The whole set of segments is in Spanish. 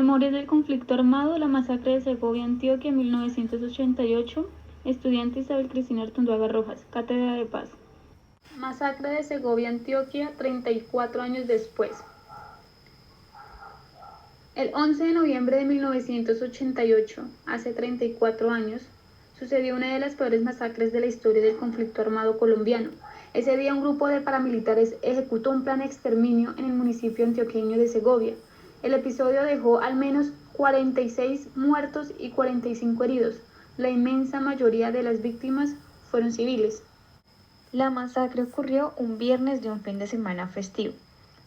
Memorias del conflicto armado, la masacre de Segovia, Antioquia, 1988. Estudiante Isabel Cristina Artunduaga Rojas, Cátedra de Paz. Masacre de Segovia, Antioquia, 34 años después. El 11 de noviembre de 1988, hace 34 años, sucedió una de las peores masacres de la historia del conflicto armado colombiano. Ese día un grupo de paramilitares ejecutó un plan de exterminio en el municipio antioqueño de Segovia. El episodio dejó al menos 46 muertos y 45 heridos. La inmensa mayoría de las víctimas fueron civiles. La masacre ocurrió un viernes de un fin de semana festivo,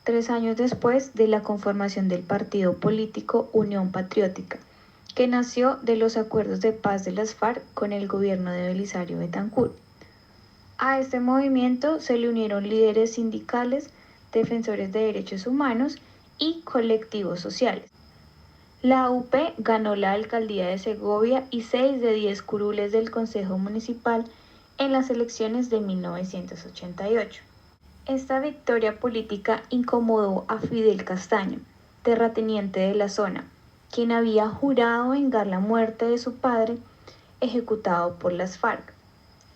3 años después de la conformación del partido político Unión Patriótica, que nació de los acuerdos de paz de las FARC con el gobierno de Belisario Betancur. A este movimiento se le unieron líderes sindicales, defensores de derechos humanos y colectivos sociales. La UP ganó la alcaldía de Segovia y 6 de 10 curules del Consejo Municipal en las elecciones de 1988. Esta victoria política incomodó a Fidel Castaño, terrateniente de la zona, quien había jurado vengar la muerte de su padre ejecutado por las FARC.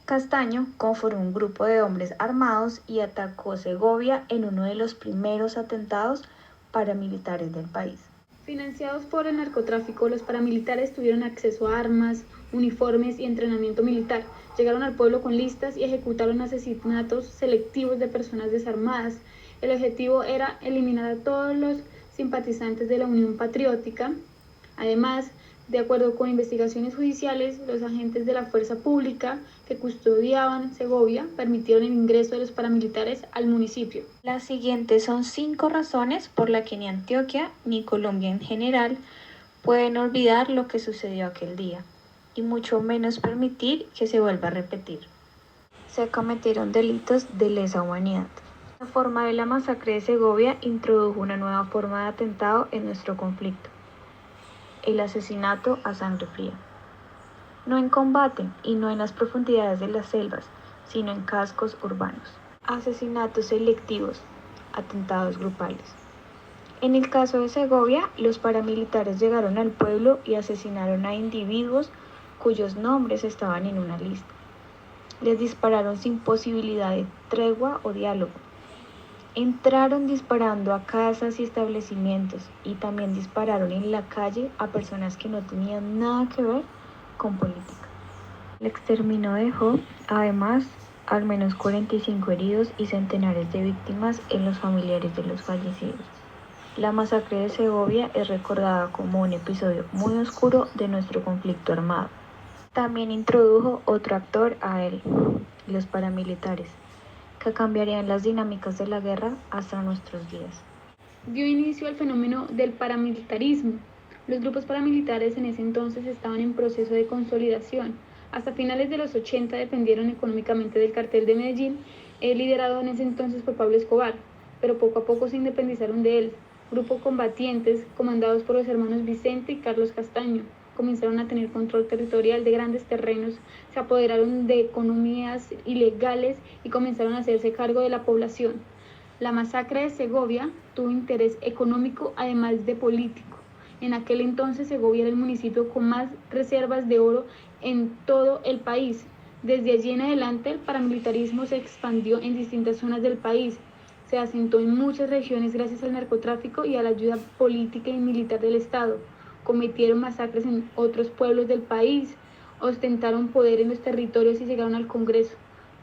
Castaño conformó un grupo de hombres armados y atacó Segovia en uno de los primeros atentados paramilitares del país. Financiados por el narcotráfico, los paramilitares tuvieron acceso a armas, uniformes y entrenamiento militar. Llegaron al pueblo con listas y ejecutaron asesinatos selectivos de personas desarmadas. El objetivo era eliminar a todos los simpatizantes de la Unión Patriótica. Además, de acuerdo con investigaciones judiciales, los agentes de la fuerza pública que custodiaban Segovia permitieron el ingreso de los paramilitares al municipio. Las siguientes son 5 razones por las que ni Antioquia ni Colombia en general pueden olvidar lo que sucedió aquel día, y mucho menos permitir que se vuelva a repetir. Se cometieron delitos de lesa humanidad. La forma de la masacre de Segovia introdujo una nueva forma de atentado en nuestro conflicto: el asesinato a sangre fría. No en combate y no en las profundidades de las selvas, sino en cascos urbanos. Asesinatos selectivos, atentados grupales. En el caso de Segovia, los paramilitares llegaron al pueblo y asesinaron a individuos cuyos nombres estaban en una lista. Les dispararon sin posibilidad de tregua o diálogo. Entraron disparando a casas y establecimientos y también dispararon en la calle a personas que no tenían nada que ver con política. El exterminio dejó, además, al menos 45 heridos y centenares de víctimas en los familiares de los fallecidos. La masacre de Segovia es recordada como un episodio muy oscuro de nuestro conflicto armado. También introdujo otro actor a él, los paramilitares, que cambiarían las dinámicas de la guerra hasta nuestros días. Dio inicio al fenómeno del paramilitarismo. Los grupos paramilitares en ese entonces estaban en proceso de consolidación. Hasta finales de los 80 dependieron económicamente del cartel de Medellín, liderado en ese entonces por Pablo Escobar, pero poco a poco se independizaron de él. Grupos combatientes, comandados por los hermanos Vicente y Carlos Castaño, comenzaron a tener control territorial de grandes terrenos, se apoderaron de economías ilegales y comenzaron a hacerse cargo de la población. La masacre de Segovia tuvo interés económico además de político. En aquel entonces Segovia era el municipio con más reservas de oro en todo el país. Desde allí en adelante el paramilitarismo se expandió en distintas zonas del país. Se asentó en muchas regiones gracias al narcotráfico y a la ayuda política y militar del Estado. Cometieron masacres en otros pueblos del país, ostentaron poder en los territorios y llegaron al Congreso.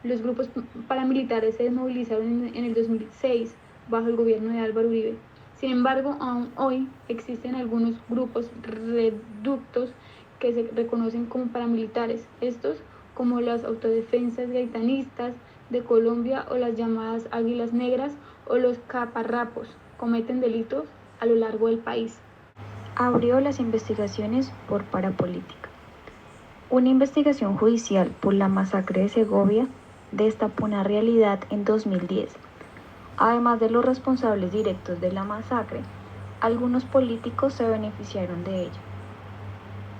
Los grupos paramilitares se desmovilizaron en el 2006 bajo el gobierno de Álvaro Uribe. Sin embargo, aún hoy existen algunos grupos reductos que se reconocen como paramilitares. Estos, como las autodefensas gaitanistas de Colombia o las llamadas Águilas Negras o los caparrapos, cometen delitos a lo largo del país. Abrió las investigaciones por parapolítica. Una investigación judicial por la masacre de Segovia destapó una realidad en 2010. Además de los responsables directos de la masacre, algunos políticos se beneficiaron de ella.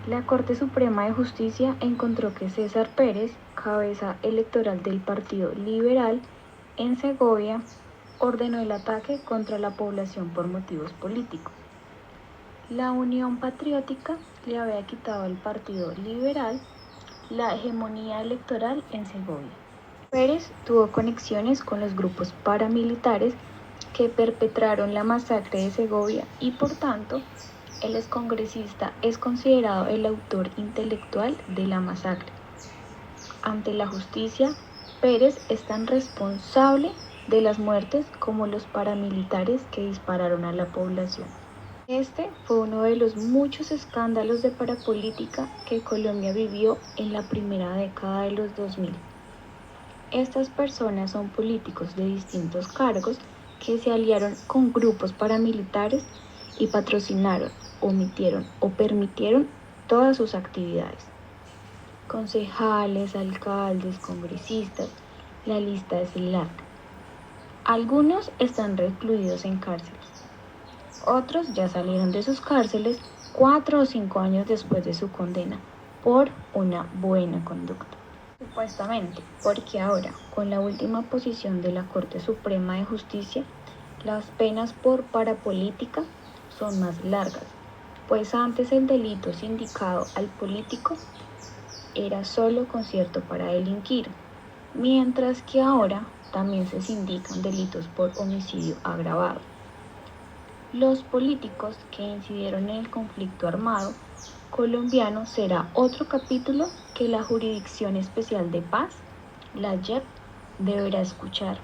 La Corte Suprema de Justicia encontró que César Pérez, cabeza electoral del Partido Liberal en Segovia, ordenó el ataque contra la población por motivos políticos. La Unión Patriótica le había quitado al Partido Liberal la hegemonía electoral en Segovia. Pérez tuvo conexiones con los grupos paramilitares que perpetraron la masacre de Segovia y por tanto el excongresista es considerado el autor intelectual de la masacre. Ante la justicia, Pérez es tan responsable de las muertes como los paramilitares que dispararon a la población. Este fue uno de los muchos escándalos de parapolítica que Colombia vivió en la primera década de los 2000. Estas personas son políticos de distintos cargos que se aliaron con grupos paramilitares y patrocinaron, omitieron o permitieron todas sus actividades. Concejales, alcaldes, congresistas, la lista es larga. Algunos están recluidos en cárceles. Otros ya salieron de sus cárceles 4 o 5 años después de su condena por una buena conducta. Supuestamente, porque ahora, con la última posición de la Corte Suprema de Justicia, las penas por parapolítica son más largas, pues antes el delito sindicado al político era solo concierto para delinquir, mientras que ahora también se sindican delitos por homicidio agravado. Los políticos que incidieron en el conflicto armado colombiano será otro capítulo que la Jurisdicción Especial de Paz, la JEP, deberá escuchar,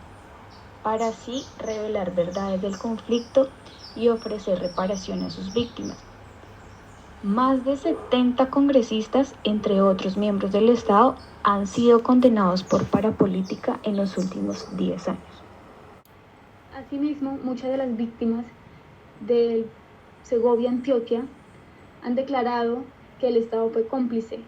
para así revelar verdades del conflicto y ofrecer reparación a sus víctimas. Más de 70 congresistas, entre otros miembros del Estado, han sido condenados por parapolítica en los últimos 10 años. Asimismo, muchas de las víctimas de Segovia, Antioquia, han declarado que el Estado fue cómplice.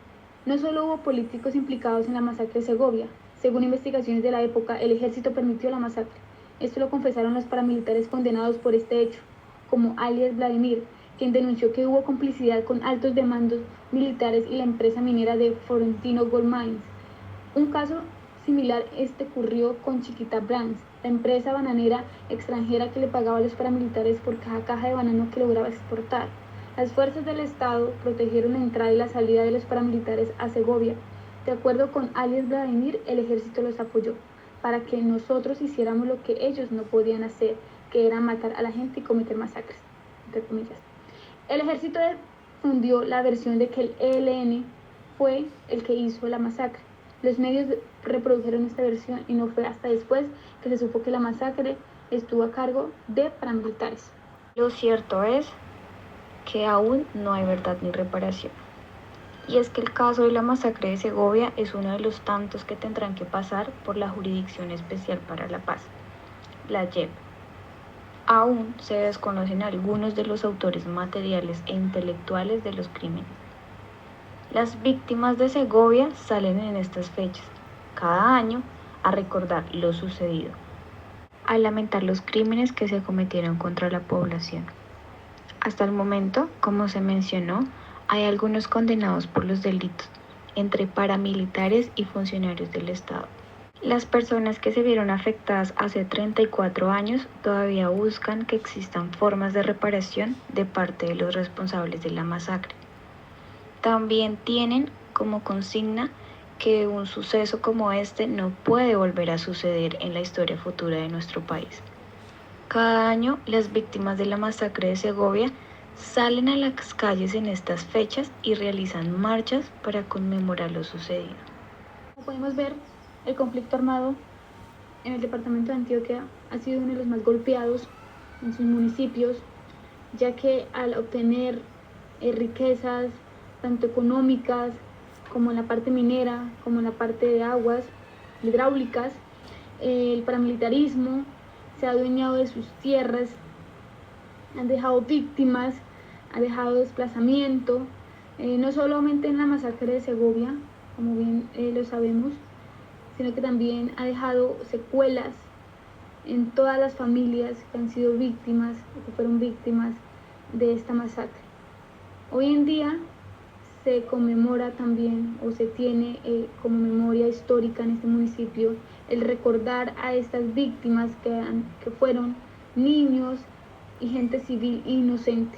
No solo hubo políticos implicados en la masacre de Segovia. Según investigaciones de la época, el ejército permitió la masacre. Esto lo confesaron los paramilitares condenados por este hecho, como alias Vladimir, quien denunció que hubo complicidad con altos mandos militares y la empresa minera de Florentino Gold Mines. Un caso similar ocurrió con Chiquita Brands, la empresa bananera extranjera que le pagaba a los paramilitares por cada caja de banano que lograba exportar. Las fuerzas del Estado protegieron la entrada y la salida de los paramilitares a Segovia. De acuerdo con alias Vladimir, el ejército los apoyó para que nosotros hiciéramos lo que ellos no podían hacer, que era matar a la gente y cometer masacres, entre comillas. El ejército difundió la versión de que el ELN fue el que hizo la masacre. Los medios reprodujeron esta versión y no fue hasta después que se supo que la masacre estuvo a cargo de paramilitares. Lo cierto es que aún no hay verdad ni reparación. Y es que el caso de la masacre de Segovia es uno de los tantos que tendrán que pasar por la Jurisdicción Especial para la Paz, la JEP. Aún se desconocen algunos de los autores materiales e intelectuales de los crímenes. Las víctimas de Segovia salen en estas fechas, cada año, a recordar lo sucedido, a lamentar los crímenes que se cometieron contra la población. Hasta el momento, como se mencionó, hay algunos condenados por los delitos entre paramilitares y funcionarios del Estado. Las personas que se vieron afectadas hace 34 años todavía buscan que existan formas de reparación de parte de los responsables de la masacre. También tienen como consigna que un suceso como este no puede volver a suceder en la historia futura de nuestro país. Cada año, las víctimas de la masacre de Segovia salen a las calles en estas fechas y realizan marchas para conmemorar lo sucedido. Como podemos ver, el conflicto armado en el departamento de Antioquia ha sido uno de los más golpeados en sus municipios, ya que al obtener riquezas tanto económicas como en la parte minera, como en la parte de aguas hidráulicas, el paramilitarismo se ha adueñado de sus tierras, han dejado víctimas, ha dejado desplazamiento, no solamente en la masacre de Segovia, como bien lo sabemos, sino que también ha dejado secuelas en todas las familias que han sido víctimas o que fueron víctimas de esta masacre. Hoy en día se conmemora también o se tiene como memoria histórica en este municipio el recordar a estas víctimas que fueron niños y gente civil inocente.